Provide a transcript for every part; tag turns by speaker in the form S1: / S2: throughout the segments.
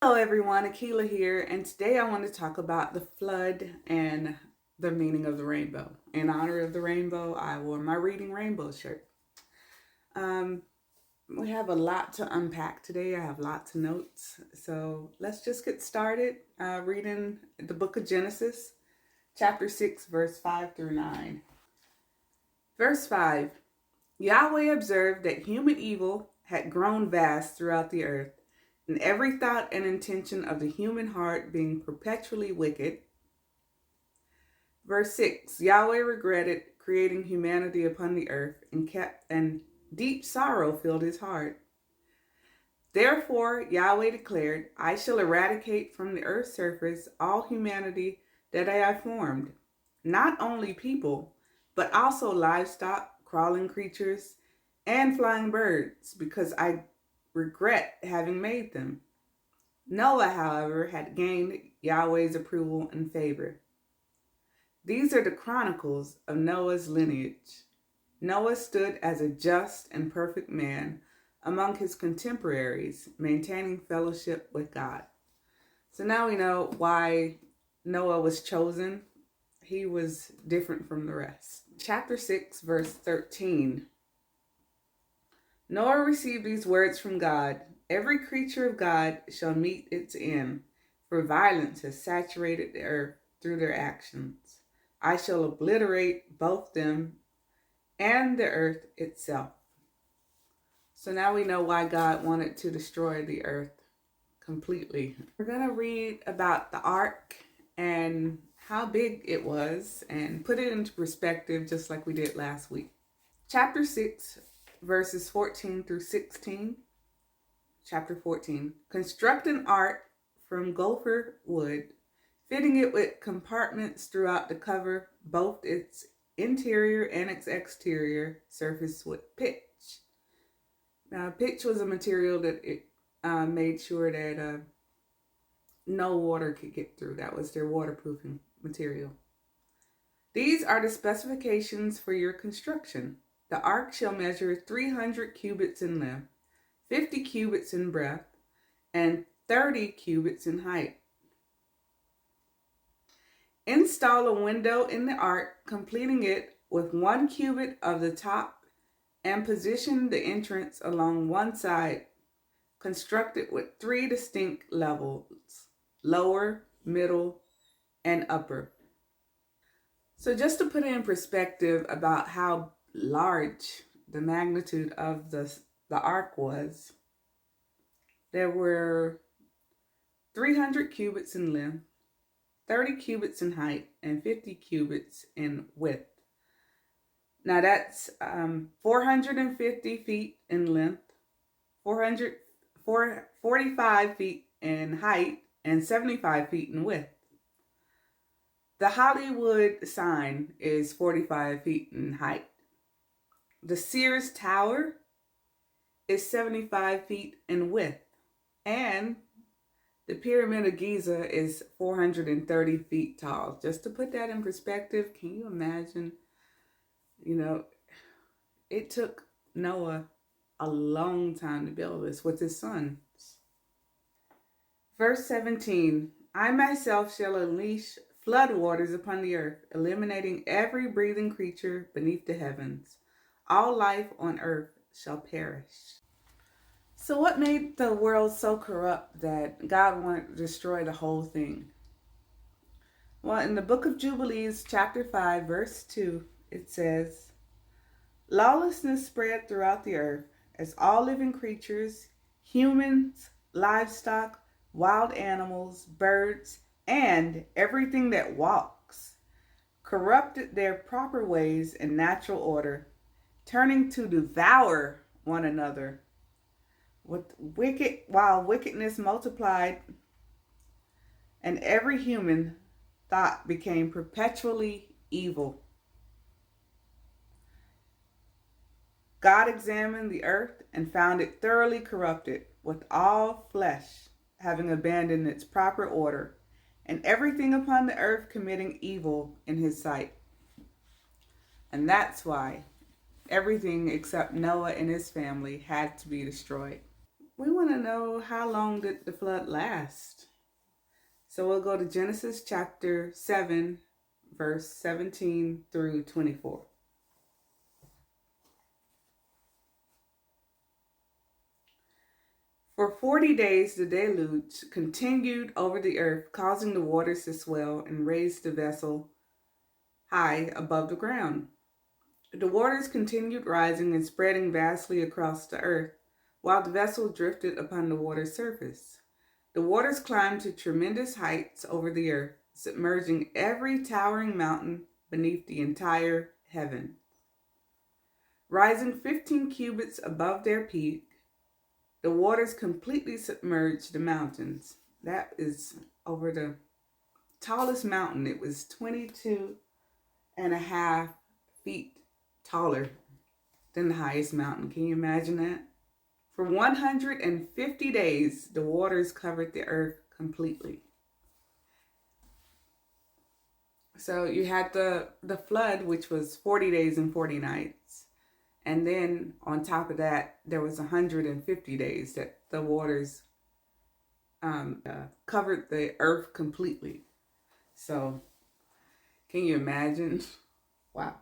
S1: Hello everyone, Akila here, and today I want to talk about the flood and the meaning of the rainbow. In honor of the rainbow, I wore my Reading Rainbow shirt. Um, we have a lot to unpack today. I have lots of notes, so let's just get started reading the book of Genesis, chapter 6, verse 5 through 9. Verse 5, Yahweh observed that human evil had grown vast throughout the earth, and every thought and intention of the human heart being perpetually wicked. Verse 6, Yahweh regretted creating humanity upon the earth and deep sorrow filled his heart. Therefore, Yahweh declared, I shall eradicate from the earth's surface all humanity that I have formed, not only people, but also livestock, crawling creatures, and flying birds, because I regret having made them. Noah, however, had gained Yahweh's approval and favor. These are the chronicles of Noah's lineage. Noah stood as a just and perfect man among his contemporaries, maintaining fellowship with God. So now we know why Noah was chosen. He was different from the rest. Chapter 6, verse 13. Noah received these words from God. Every creature of God shall meet its end, for violence has saturated the earth through their actions. I shall obliterate both them and the earth itself. So now we know why God wanted to destroy the earth completely. We're going to read about the ark and how big it was and put it into perspective just like we did last week. Chapter 6, verses 14 through 16. Chapter 14. Construct an ark from gopher wood, fitting it with compartments throughout to cover both its interior and its exterior surface with pitch. Now, pitch was a material that it made sure that no water could get through. That was their waterproofing material. These are the specifications for your construction. The ark shall measure 300 cubits in length, 50 cubits in breadth, and 30 cubits in height. Install a window in the ark, completing it with 1 cubit of the top, and position the entrance along one side, constructed with 3 distinct levels: lower, middle, and upper. So just to put it in perspective about how large the magnitude of the ark was, there were 300 cubits in length, 30 cubits in height, and 50 cubits in width. Now that's 450 feet in length, 45 feet in height, and 75 feet in width. The Hollywood sign is 45 feet in height. The Sears Tower is 75 feet in width. And the Pyramid of Giza is 430 feet tall. Just to put that in perspective, can you imagine? It took Noah a long time to build this with his sons. Verse 17, I myself shall unleash flood waters upon the earth, eliminating every breathing creature beneath the heavens. All life on earth shall perish. So what made the world so corrupt that God wanted to destroy the whole thing? Well, in the book of Jubilees, chapter 5, verse 2, it says, lawlessness spread throughout the earth as all living creatures, humans, livestock, wild animals, birds, and everything that walks, corrupted their proper ways and natural order, turning to devour one another. While wickedness multiplied, and every human thought became perpetually evil. God examined the earth and found it thoroughly corrupted, with all flesh having abandoned its proper order, and everything upon the earth committing evil in his sight. And that's why everything except Noah and his family had to be destroyed. we want to know, how long did the flood last? So we'll go to Genesis chapter 7, verse 17 through 24. For 40 days the deluge continued over the earth, causing the waters to swell and raise the vessel high above the ground. The waters continued rising and spreading vastly across the earth, while the vessel drifted upon the water's surface. The waters climbed to tremendous heights over the earth, submerging every towering mountain beneath the entire heaven. Rising 15 cubits above their peak, the waters completely submerged the mountains. That is over the tallest mountain. It was 22 and a half feet taller than the highest mountain. Can you imagine that? For 150 days, the waters covered the earth completely. So you had the flood, which was 40 days and 40 nights. And then on top of that, there was 150 days that the waters covered the earth completely. So can you imagine? Wow.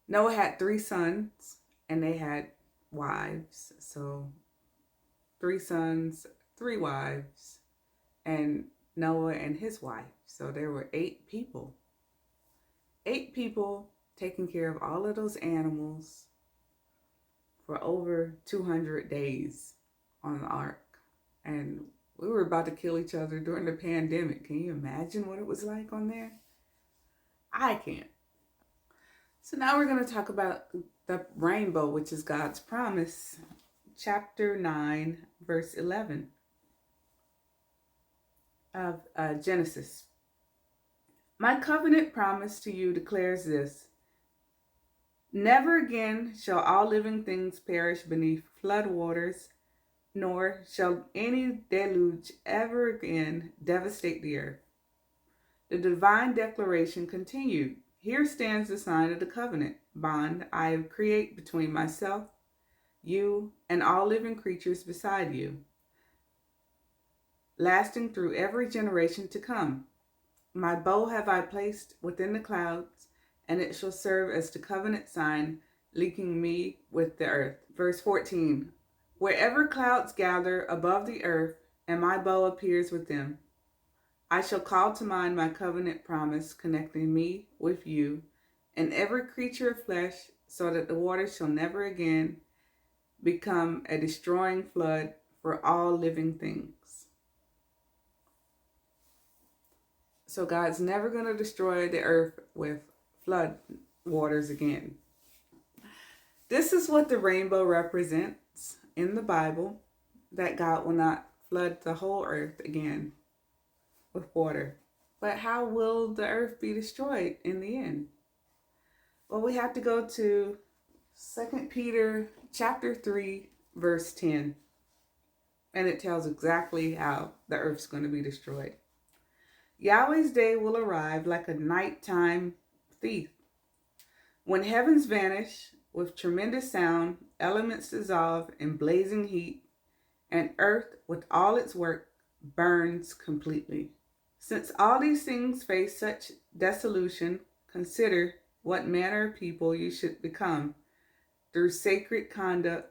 S1: Noah had 3 sons and they had wives. So 3 sons, 3 wives, and Noah and his wife. So there were 8 people. 8 people taking care of all of those animals for over 200 days on the ark. And we were about to kill each other during the pandemic. Can you imagine what it was like on there? I can't. So now we're going to talk about the rainbow, which is God's promise. Chapter 9, verse 11 of Genesis. My covenant promise to you declares this: never again shall all living things perish beneath flood waters, nor shall any deluge ever again devastate the earth. The divine declaration continued. Here stands the sign of the covenant bond I create between myself, you, and all living creatures beside you, lasting through every generation to come. My bow have I placed within the clouds, and it shall serve as the covenant sign, linking me with the earth. Verse 14, wherever clouds gather above the earth, and my bow appears with them, I shall call to mind my covenant promise, connecting me with you and every creature of flesh, so that the waters shall never again become a destroying flood for all living things. So God's never going to destroy the earth with flood waters again. This is what the rainbow represents in the Bible, that God will not flood the whole earth again with water. But how will the earth be destroyed in the end? Well, we have to go to 2 Peter chapter 3, verse 10. And it tells exactly how the earth's going to be destroyed. Yahweh's day will arrive like a nighttime thief. When heavens vanish with tremendous sound, elements dissolve in blazing heat, and earth with all its work burns completely. Since all these things face such dissolution, consider what manner of people you should become through sacred conduct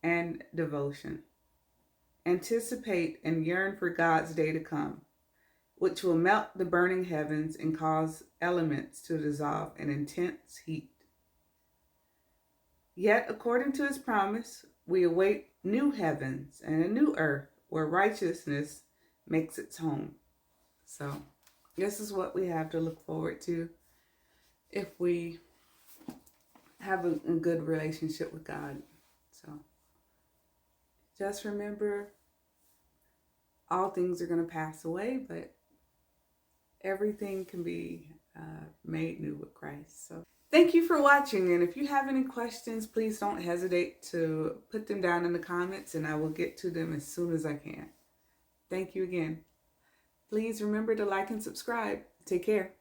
S1: and devotion. Anticipate and yearn for God's day to come, which will melt the burning heavens and cause elements to dissolve in intense heat. Yet, according to his promise, we await new heavens and a new earth where righteousness makes its home. So, this is what we have to look forward to if we have a good relationship with God. So, just remember, all things are going to pass away, but everything can be made new with Christ. So, thank you for watching. And if you have any questions, please don't hesitate to put them down in the comments, and I will get to them as soon as I can. Thank you again. Please remember to like and subscribe. Take care.